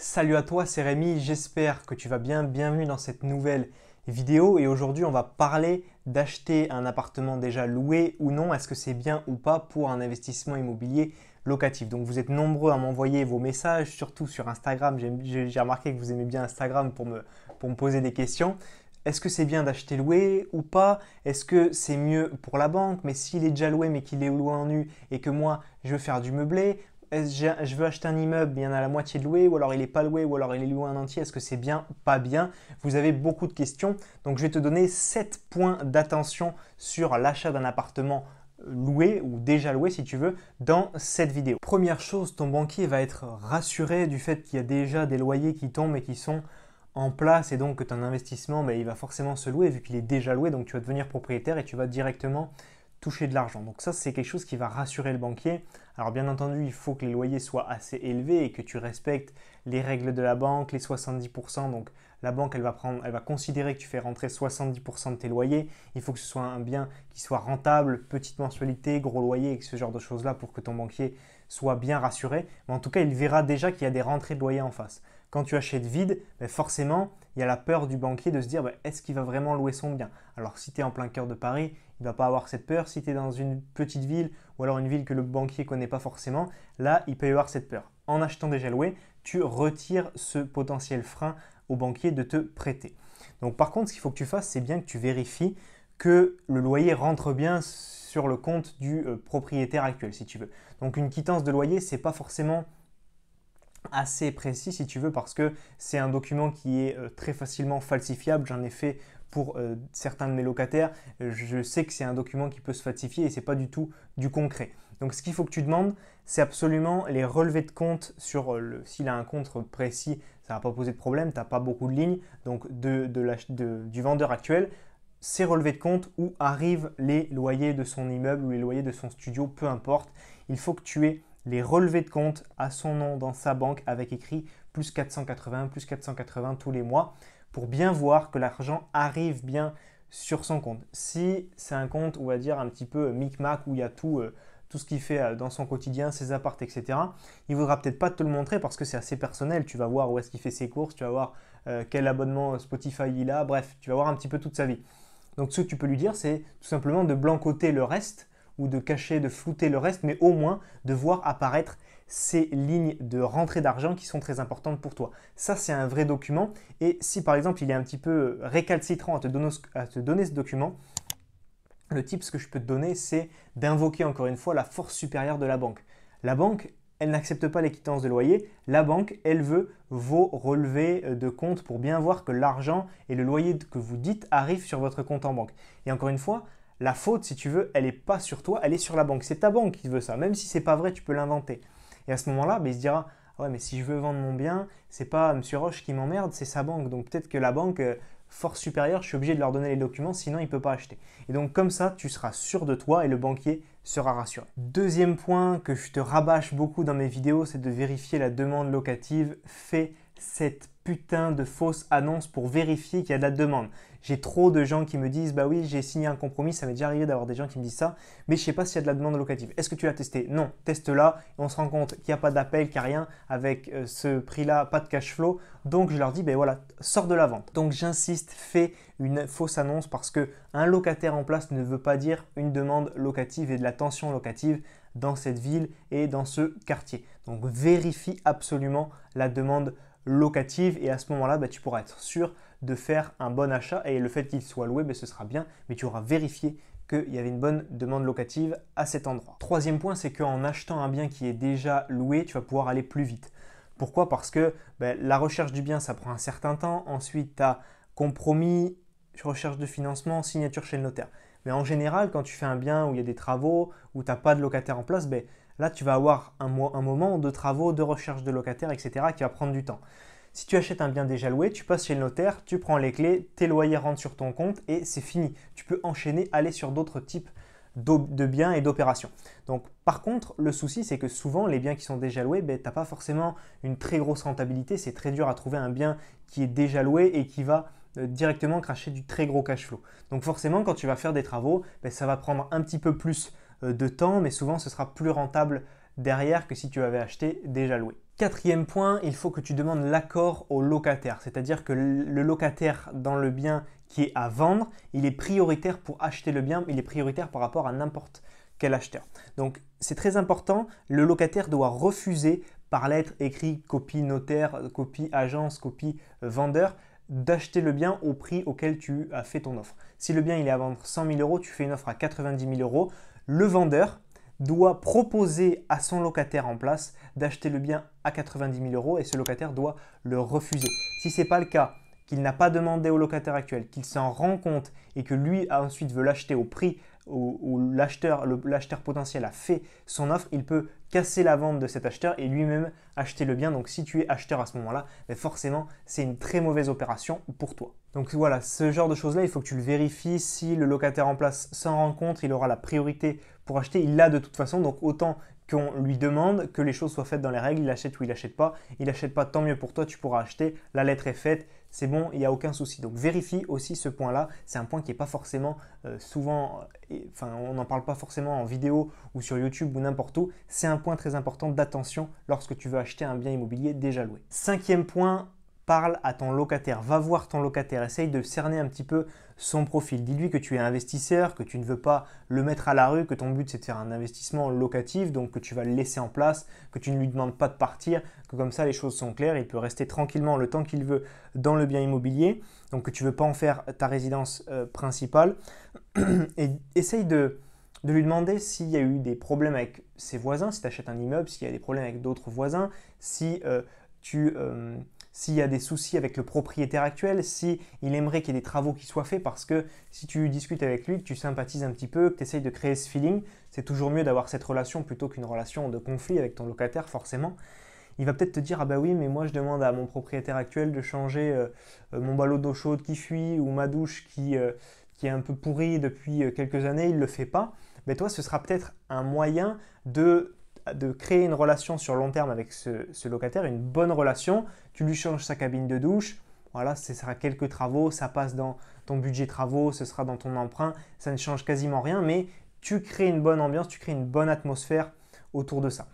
Salut à toi, c'est Rémi, j'espère que tu vas bien. Bienvenue dans cette nouvelle vidéo et aujourd'hui on va parler d'acheter un appartement déjà loué ou non. Est-ce que c'est bien ou pas pour un investissement immobilier locatif? Donc vous êtes nombreux à m'envoyer vos messages, surtout sur Instagram. J'ai remarqué que vous aimez bien Instagram pour me poser des questions. Est-ce que c'est bien d'acheter loué ou pas? Est-ce que c'est mieux pour la banque? Mais s'il est déjà loué mais qu'il est loué en nu et que moi je veux faire du meublé, je veux acheter un immeuble, mais il y en a la moitié de loué, ou alors il n'est pas loué, ou alors il est loué en entier, est-ce que c'est bien, pas bien? Vous avez beaucoup de questions, donc je vais te donner 7 points d'attention sur l'achat d'un appartement loué ou déjà loué si tu veux dans cette vidéo. Première chose, ton banquier va être rassuré du fait qu'il y a déjà des loyers qui tombent et qui sont en place et donc que ton investissement il va forcément se louer vu qu'il est déjà loué, donc tu vas devenir propriétaire et tu vas directement toucher de l'argent. Donc ça, c'est quelque chose qui va rassurer le banquier. Alors bien entendu, il faut que les loyers soient assez élevés et que tu respectes les règles de la banque, les 70%. Donc la banque, elle va considérer que tu fais rentrer 70% de tes loyers. Il faut que ce soit un bien qui soit rentable, petite mensualité, gros loyer et ce genre de choses-là pour que ton banquier soit bien rassuré. Mais en tout cas, il verra déjà qu'il y a des rentrées de loyer en face. Quand tu achètes vide, forcément, il y a la peur du banquier de se dire est-ce qu'il va vraiment louer son bien? Alors si tu es en plein cœur de Paris, il ne va pas avoir cette peur. Si tu es dans une petite ville ou alors une ville que le banquier ne connaît pas forcément, là, il peut y avoir cette peur. En achetant déjà loué, tu retires ce potentiel frein au banquier de te prêter. Donc par contre, ce qu'il faut que tu fasses, c'est bien que tu vérifies que le loyer rentre bien sur le compte du propriétaire actuel, si tu veux. Donc une quittance de loyer, ce n'est pas forcément assez précis si tu veux parce que c'est un document qui est très facilement falsifiable. J'en ai fait pour certains de mes locataires. Je sais que c'est un document qui peut se falsifier et ce n'est pas du tout du concret. Donc ce qu'il faut que tu demandes, c'est absolument les relevés de compte s'il a un compte précis, ça ne va pas poser de problème, tu n'as pas beaucoup de lignes, donc du vendeur actuel, ces relevés de compte où arrivent les loyers de son immeuble ou les loyers de son studio, peu importe. Il faut que tu aies les relevés de compte à son nom dans sa banque avec écrit plus 480 tous les mois pour bien voir que l'argent arrive bien sur son compte. Si c'est un compte, on va dire, un petit peu micmac où il y a tout ce qu'il fait dans son quotidien, ses apparts, etc., il ne voudra peut-être pas te le montrer parce que c'est assez personnel. Tu vas voir où est-ce qu'il fait ses courses, tu vas voir quel abonnement Spotify il a, bref, tu vas voir un petit peu toute sa vie. Donc ce que tu peux lui dire, c'est tout simplement de blancoter le reste ou de cacher, de flouter le reste, mais au moins de voir apparaître ces lignes de rentrée d'argent qui sont très importantes pour toi. Ça, c'est un vrai document. Et si par exemple, il est un petit peu récalcitrant à te donner ce document, le tip que je peux te donner, c'est d'invoquer encore une fois la force supérieure de la banque. La banque, elle n'accepte pas les quittances de loyer. La banque, elle veut vos relevés de compte pour bien voir que l'argent et le loyer que vous dites arrivent sur votre compte en banque. Et encore une fois, la faute, si tu veux, elle n'est pas sur toi, elle est sur la banque. C'est ta banque qui veut ça. Même si ce n'est pas vrai, tu peux l'inventer. Et à ce moment-là, il se dira ah ouais, mais si je veux vendre mon bien, c'est pas M. Roche qui m'emmerde, c'est sa banque. Donc peut-être que la banque, force supérieure, je suis obligé de leur donner les documents, sinon il ne peut pas acheter. Et donc comme ça, tu seras sûr de toi et le banquier sera rassuré. Deuxième point que je te rabâche beaucoup dans mes vidéos, c'est de vérifier la demande locative. Fais cette putain de fausse annonce pour vérifier qu'il y a de la demande. J'ai trop de gens qui me disent bah oui, j'ai signé un compromis, ça m'est déjà arrivé d'avoir des gens qui me disent ça, mais je ne sais pas s'il y a de la demande locative. Est-ce que tu l'as testé? Non, teste-la et on se rend compte qu'il n'y a pas d'appel, qu'il n'y a rien avec ce prix-là, pas de cash flow. Donc je leur dis ben voilà, sors de la vente. Donc j'insiste, fais une fausse annonce parce qu'un locataire en place ne veut pas dire une demande locative et de la tension locative dans cette ville et dans ce quartier. Donc vérifie absolument la demande locative et à ce moment-là, tu pourras être sûr de faire un bon achat et le fait qu'il soit loué, ce sera bien, mais tu auras vérifié qu'il y avait une bonne demande locative à cet endroit. Troisième point, c'est qu'en achetant un bien qui est déjà loué, tu vas pouvoir aller plus vite. Pourquoi? Parce que la recherche du bien, ça prend un certain temps. Ensuite, tu as compromis, recherche de financement, signature chez le notaire. Mais en général, quand tu fais un bien où il y a des travaux, où tu n'as pas de locataire en place, là, tu vas avoir un moment de travaux, de recherche de locataires, etc. qui va prendre du temps. Si tu achètes un bien déjà loué, tu passes chez le notaire, tu prends les clés, tes loyers rentrent sur ton compte et c'est fini. Tu peux enchaîner, aller sur d'autres types de biens et d'opérations. Donc par contre, le souci, c'est que souvent, les biens qui sont déjà loués, tu n'as pas forcément une très grosse rentabilité. C'est très dur à trouver un bien qui est déjà loué et qui va directement cracher du très gros cash flow. Donc forcément, quand tu vas faire des travaux, ça va prendre un petit peu plus de temps, mais souvent, ce sera plus rentable derrière que si tu avais acheté déjà loué. Quatrième point, il faut que tu demandes l'accord au locataire. C'est-à-dire que le locataire dans le bien qui est à vendre, il est prioritaire pour acheter le bien, il est prioritaire par rapport à n'importe quel acheteur. Donc c'est très important, le locataire doit refuser par lettre, écrit, copie notaire, copie agence, copie vendeur, d'acheter le bien au prix auquel tu as fait ton offre. Si le bien il est à vendre 100 000 euros, tu fais une offre à 90 000 euros, le vendeur doit proposer à son locataire en place d'acheter le bien à 90 000 euros et ce locataire doit le refuser. Si ce n'est pas le cas, qu'il n'a pas demandé au locataire actuel, qu'il s'en rend compte et que lui ensuite veut l'acheter au prix où l'acheteur potentiel a fait son offre, il peut casser la vente de cet acheteur et lui-même acheter le bien. Donc si tu es acheteur à ce moment-là, forcément c'est une très mauvaise opération pour toi. Donc voilà, ce genre de choses-là, il faut que tu le vérifies. Si le locataire en place s'en rend compte, il aura la priorité pour acheter. Il l'a de toute façon, donc autant qu'on lui demande que les choses soient faites dans les règles. Il achète ou il n'achète pas. Il n'achète pas, tant mieux pour toi, tu pourras acheter. La lettre est faite, c'est bon, il n'y a aucun souci. Donc vérifie aussi ce point-là. C'est un point qui n'est pas forcément souvent, on n'en parle pas forcément en vidéo ou sur YouTube ou n'importe où. C'est un point très important d'attention lorsque tu veux acheter un bien immobilier déjà loué. Cinquième point, parle à ton locataire, va voir ton locataire, essaye de cerner un petit peu son profil. Dis-lui que tu es investisseur, que tu ne veux pas le mettre à la rue, que ton but c'est de faire un investissement locatif, donc que tu vas le laisser en place, que tu ne lui demandes pas de partir, que comme ça les choses sont claires, il peut rester tranquillement le temps qu'il veut dans le bien immobilier, donc que tu ne veux pas en faire ta résidence principale. Et essaye de lui demander s'il y a eu des problèmes avec ses voisins, si tu achètes un immeuble, s'il y a des problèmes avec d'autres voisins, si s'il y a des soucis avec le propriétaire actuel, s'il aimerait qu'il y ait des travaux qui soient faits, parce que si tu discutes avec lui, que tu sympathises un petit peu, que tu essayes de créer ce feeling, c'est toujours mieux d'avoir cette relation plutôt qu'une relation de conflit avec ton locataire forcément. Il va peut-être te dire « Ah bah oui, mais moi je demande à mon propriétaire actuel de changer mon ballot d'eau chaude qui fuit ou ma douche qui est un peu pourrie depuis quelques années, il ne le fait pas. » Mais toi, ce sera peut-être un moyen de créer une relation sur long terme avec ce locataire, une bonne relation. Tu lui changes sa cabine de douche, voilà, ce sera quelques travaux, ça passe dans ton budget travaux, ce sera dans ton emprunt, ça ne change quasiment rien, mais tu crées une bonne ambiance, tu crées une bonne atmosphère autour de ça.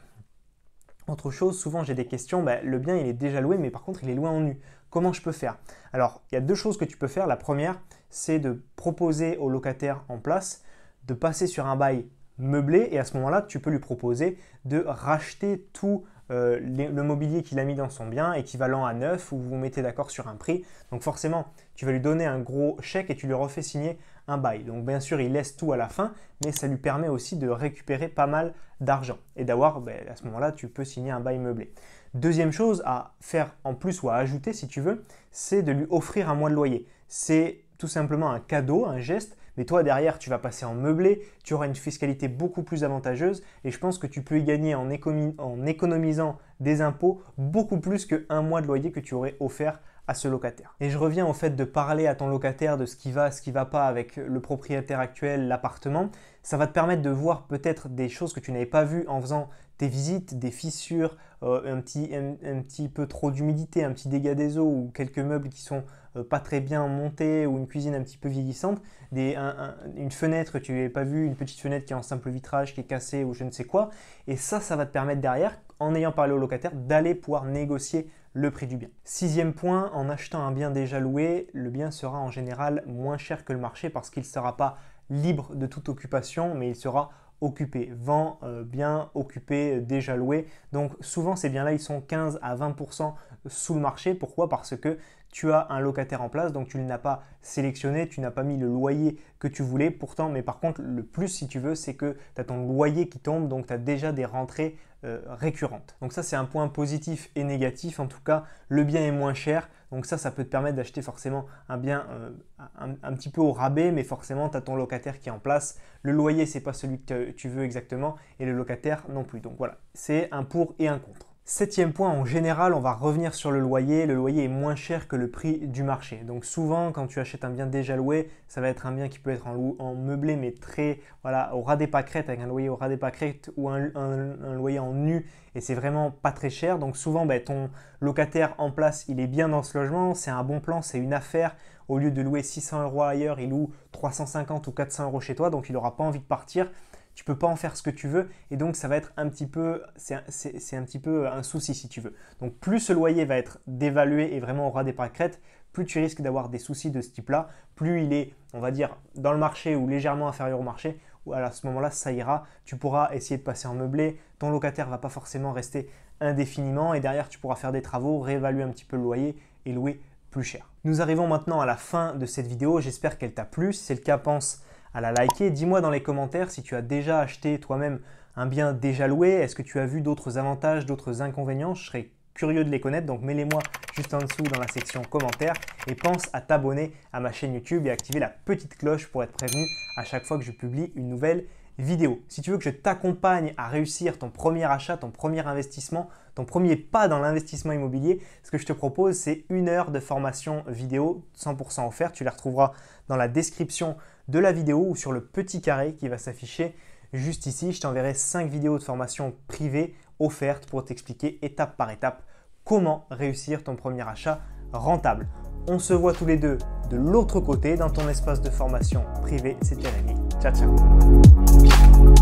Autre chose, souvent j'ai des questions, le bien il est déjà loué, mais par contre il est loué en nu. Comment je peux faire? Alors, il y a deux choses que tu peux faire. La première, c'est de proposer au locataire en place de passer sur un bail meublé et à ce moment-là, tu peux lui proposer de racheter tout le mobilier qu'il a mis dans son bien, équivalent à neuf, ou vous vous mettez d'accord sur un prix. Donc forcément, tu vas lui donner un gros chèque et tu lui refais signer un bail. Donc bien sûr, il laisse tout à la fin, mais ça lui permet aussi de récupérer pas mal d'argent et d'avoir, à ce moment-là, tu peux signer un bail meublé. Deuxième chose à faire en plus ou à ajouter si tu veux, c'est de lui offrir un mois de loyer. C'est tout simplement un cadeau, un geste, mais toi derrière tu vas passer en meublé, tu auras une fiscalité beaucoup plus avantageuse et je pense que tu peux y gagner en économisant des impôts beaucoup plus qu'un mois de loyer que tu aurais offert à ce locataire. Et je reviens au fait de parler à ton locataire de ce qui va pas avec le propriétaire actuel, l'appartement. Ça va te permettre de voir peut-être des choses que tu n'avais pas vues en faisant tes visites, des fissures, un petit peu trop d'humidité, un petit dégât des eaux ou quelques meubles qui sont pas très bien montés ou une cuisine un petit peu vieillissante, une fenêtre que tu n'avais pas vue, une petite fenêtre qui est en simple vitrage, qui est cassée ou je ne sais quoi. Et ça va te permettre derrière, en ayant parlé au locataire, d'aller pouvoir négocier le prix du bien. Sixième point, en achetant un bien déjà loué, le bien sera en général moins cher que le marché parce qu'il ne sera pas libre de toute occupation, mais il sera occupé, bien occupé, déjà loué. Donc souvent ces biens-là, ils sont 15 à 20% sous le marché. Pourquoi? Parce que tu as un locataire en place, donc tu ne l'as pas sélectionné, tu n'as pas mis le loyer que tu voulais. Pourtant, mais par contre, le plus si tu veux, c'est que tu as ton loyer qui tombe, donc tu as déjà des rentrées récurrentes. Donc ça, c'est un point positif et négatif. En tout cas, le bien est moins cher. Donc ça peut te permettre d'acheter forcément un bien un petit peu au rabais, mais forcément, tu as ton locataire qui est en place. Le loyer, ce n'est pas celui que tu veux exactement et le locataire non plus. Donc voilà, c'est un pour et un contre. Septième point, en général, on va revenir sur le loyer. Le loyer est moins cher que le prix du marché. Donc souvent, quand tu achètes un bien déjà loué, ça va être un bien qui peut être en meublé, mais très au ras des pâquerettes, avec un loyer au ras des pâquerettes ou un loyer en nu, et c'est vraiment pas très cher. Donc souvent, ton locataire en place, il est bien dans ce logement, c'est un bon plan, c'est une affaire. Au lieu de louer 600 € ailleurs, il loue 350 ou 400 € chez toi, donc il n'aura pas envie de partir. tu peux pas en faire ce que tu veux et donc ça va être un petit peu, c'est un petit peu un souci si tu veux. Donc plus ce loyer va être dévalué et vraiment aura des pâquerettes, plus tu risques d'avoir des soucis de ce type-là, plus il est, on va dire, dans le marché ou légèrement inférieur au marché, ou à ce moment-là, ça ira, tu pourras essayer de passer en meublé, ton locataire ne va pas forcément rester indéfiniment et derrière, tu pourras faire des travaux, réévaluer un petit peu le loyer et louer plus cher. Nous arrivons maintenant à la fin de cette vidéo, j'espère qu'elle t'a plu. Si c'est le cas, pense à la liker. Dis-moi dans les commentaires si tu as déjà acheté toi-même un bien déjà loué. Est-ce que tu as vu d'autres avantages, d'autres inconvénients? Je serais curieux de les connaître, donc mets-les-moi juste en dessous dans la section commentaires et pense à t'abonner à ma chaîne YouTube et activer la petite cloche pour être prévenu à chaque fois que je publie une nouvelle vidéo. Si tu veux que je t'accompagne à réussir ton premier achat, ton premier investissement, ton premier pas dans l'investissement immobilier, ce que je te propose, c'est 1 heure de formation vidéo 100% offerte. Tu les retrouveras dans la description de la vidéo ou sur le petit carré qui va s'afficher juste ici. Je t'enverrai 5 vidéos de formation privée offertes pour t'expliquer étape par étape comment réussir ton premier achat rentable. On se voit tous les deux de l'autre côté dans ton espace de formation privé. C'était Rémi. Ciao, ciao.